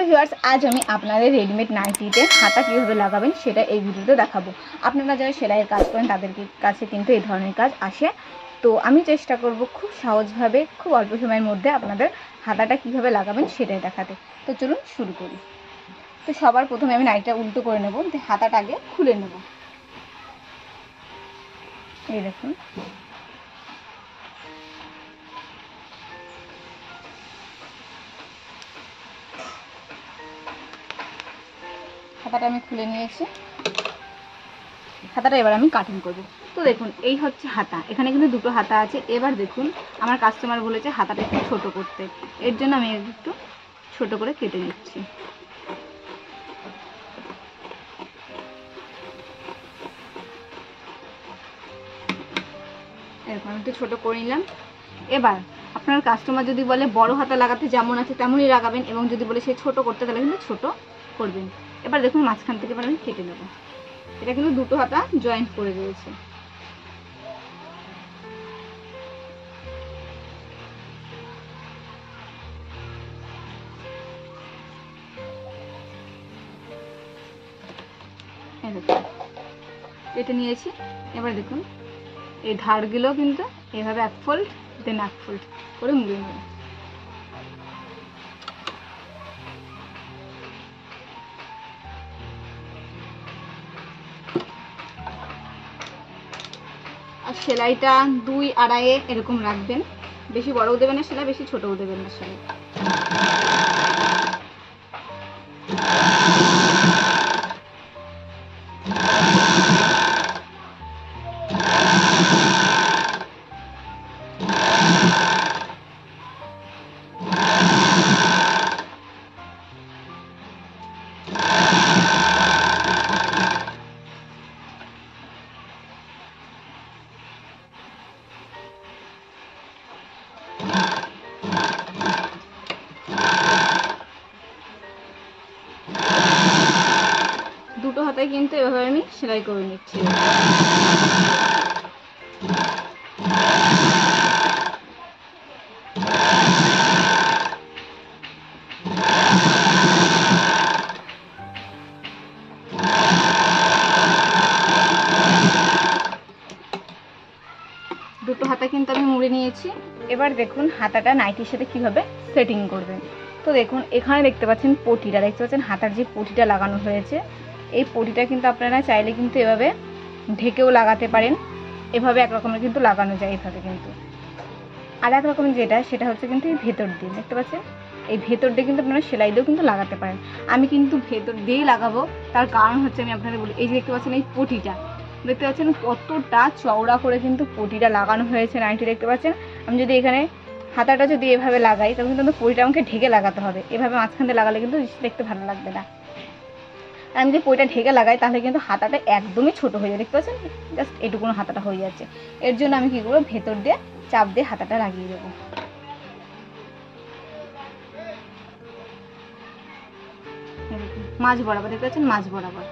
Viewers, আজ আমি আপনাদের রেডিমেড নাইটিতে হাতা কীভাবে লাগাবেন সেটা এই ভিডিওতে দেখাবো। আপনারা যারা সেলাইয়ের কাজ করেন তাদের কাছে কিন্তু এই ধরনের কাজ আসে। তো আমি চেষ্টা করব খুব সহজভাবে খুব অল্প সময়ের মধ্যে আপনাদের হাতাটা কীভাবে লাগাবেন সেটাই দেখাতে। তো চলুন শুরু করি। তো সবার প্রথমে আমি নাইটিটা উল্টো করে নেব, হাতাটা আগে খুলে নেব। এই দেখুন, হাতাটা আমি খুলে নিয়েছি। হাতাটা এবার আমি কাটিং করব। তো দেখুন, এই হচ্ছে হাতা। এখানে কিন্তু দুটো হাতা আছে। এবার দেখুন, আমার কাস্টমার বলেছে হাতাটা একটু ছোট করতে, এর জন্য আমি একটু ছোট করে কেটে নিচ্ছি। এরকম একটু ছোট করে নিলাম। এবার আপনার কাস্টমার যদি বলে বড় হাতা লাগাতে যেমন আছে তেমনই লাগাবেন, এবং যদি বলে সে ছোট করতে তাহলে কিন্তু ছোট করবেন। এবার দেখুন, মাঝখান থেকে এবার আমি কেটে নেব। এটা কিন্তু দুটো হাতা জয়েন্ট করে রয়েছে। কেটে নিয়েছি। এবার দেখুন, এই ধারগুলো কিন্তু এভাবে এক ফোল্ড দেন এক ফোল্ড করে মুড়ে নেব। আর সেলাইটা 2-2.5 এরকম রাখবেন। বেশি বড়ও দেবেন না সেলাই, বেশি ছোটও দেবেন না সেলাই। দুটো হাতায় কিন্তু এভাবে আমি সেলাই করে নিচ্ছি। দুটো হাতা কিন্তু আমি মুড়ে নিয়েছি। এবার দেখুন হাতাটা নাইটির সাথে কিভাবে সেটিং করবেন। তো দেখুন, এখানে দেখতে পাচ্ছেন পটিটা, দেখতে পাচ্ছেন হাতার যে পটিটা লাগানো হয়েছে, এই পটিটা কিন্তু আপনারা চাইলে কিন্তু এভাবে ঢেকেও লাগাতে পারেন। এভাবে এক রকমের কিন্তু লাগানো যায় এভাবে। কিন্তু আর এক রকমের সেটা হচ্ছে কিন্তু এই ভেতর দিয়ে, দেখতে পাচ্ছেন এই ভেতর দিয়ে কিন্তু আপনারা সেলাই দিয়েও কিন্তু লাগাতে পারেন। আমি কিন্তু ভেতর দিয়েই লাগাবো। তার কারণ হচ্ছে, আমি আপনাদের বলি, এই যে দেখতে পাচ্ছেন এই পটিটা, দেখতে পাচ্ছেন কতটা চওড়া করে কিন্তু পটিটা লাগানো হয়েছে নাইটি, দেখতে পাচ্ছেন। আমি যদি এখানে হাতাটা যদি এভাবে লাগাই তখন কিন্তু পটিটা আমাকে ঢেকে লাগাতে হবে। এভাবে মাঝখান দিয়ে লাগালে কিন্তু দেখতে ভালো লাগবে না। আমি যদি পটিটা ঢেকে লাগাই তাহলে কিন্তু হাতাটা একদমই ছোট হয়ে যায়, দেখতে পাচ্ছেন জাস্ট এটুকুনো হাতাটা হয়ে যাচ্ছে। এর জন্য আমি কি করবো, ভেতর দিয়ে চাপ দিয়ে হাতাটা লাগিয়ে দেবো। মাঝ বরাবর, দেখতে পাচ্ছেন মাঝ বরাবর।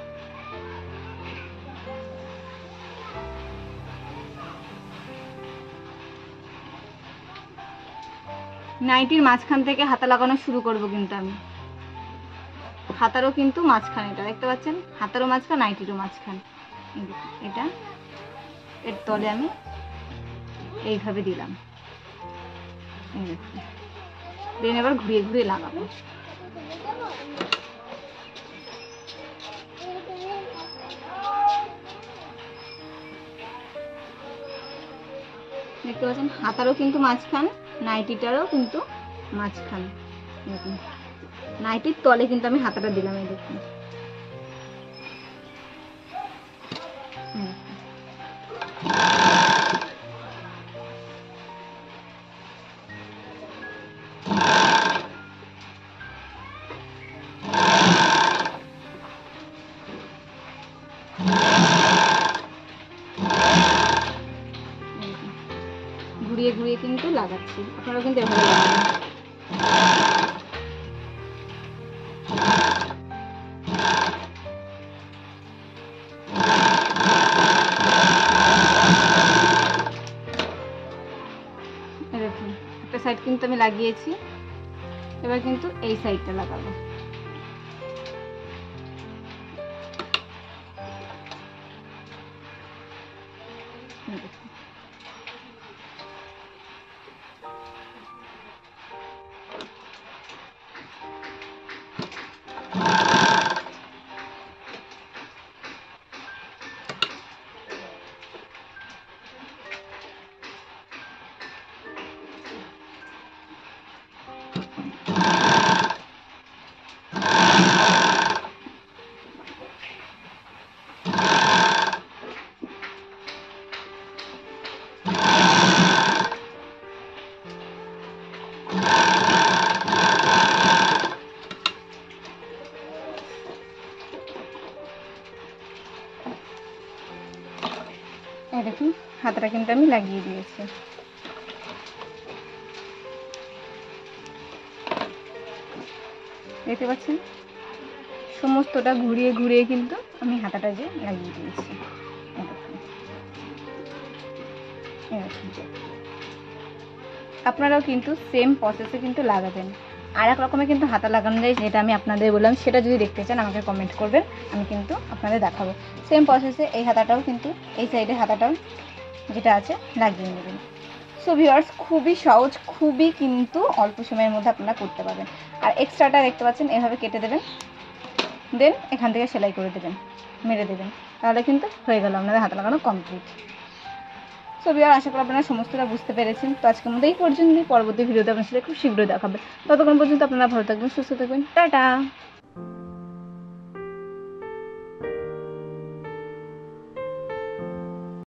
নাইটির মাঝখান থেকে হাতা লাগানো শুরু করব। কিন্তু আমি হাতারও কিন্তু মাঝখান, এটা দেখতে পাচ্ছেন হাতারও মাঝখান, নাইটিরও মাঝখান। এটা এর তলে আমি এইভাবে দিলাম। দেন এবার ঘুরিয়ে ঘুরিয়ে লাগাবো। দেখতে পাচ্ছেন হাতারও কিন্তু মাঝখান, নাইটিটারও কিন্তু মাঝখান। দেখুন, নাইটির তলে কিন্তু আমি হাতাটা দিলাম। এই দেখুন, ঘুরিয়ে ঘুরিয়ে কিন্তু লাগাচ্ছি। আপনারা কিন্তু এভাবে লাগাবেন। দেখুন, একটা সাইড কিন্তু আমি লাগিয়েছি। এবার কিন্তু এই সাইডটা লাগাবো। এই দেখুন হাতাটা কিন্তু আমি লাগিয়ে দিয়েছি। দেখতে পাচ্ছেন সমস্তটা ঘুরিয়ে ঘুরিয়ে কিন্তু আমি হাতাটা যে লাগিয়ে দিয়েছি। আপনারাও কিন্তু সেম প্রসেসে কিন্তু লাগাবেন। আর এক রকমের কিন্তু হাতা লাগানো যায়, যেটা আমি আপনাদের বললাম, সেটা যদি দেখতে চান আমাকে কমেন্ট করবেন, আমি কিন্তু আপনাদের দেখাবো। সেম প্রসেসে এই হাতাটাও কিন্তু এই সাইডের হাতাটাও যেটা আছে লাগিয়ে নেবেন। সো ভিউয়ার্স, খুবই সহজ, খুবই কিন্তু অল্প সময়ের মধ্যে আপনারা করতে পারবেন। আর এক্সট্রাটা দেখতে পাচ্ছেন এভাবে কেটে দেবেন, দেন এখান থেকে সেলাই করে দেবেন, মেরে দেবেন, তাহলে কিন্তু হয়ে গেল আপনাদের হাতা লাগানো কমপ্লিট। সো ভিউয়ার, আশা করি আপনারা সমস্তটা বুঝতে পেরেছেন। তো আজকের মধ্যে এই পর্যন্তই। পরবর্তী ভিডিওতে আপনার সাথে খুব শীঘ্রই দেখাবে। ততক্ষণ পর্যন্ত আপনারা ভালো থাকবেন, সুস্থ থাকবেন। টাটা।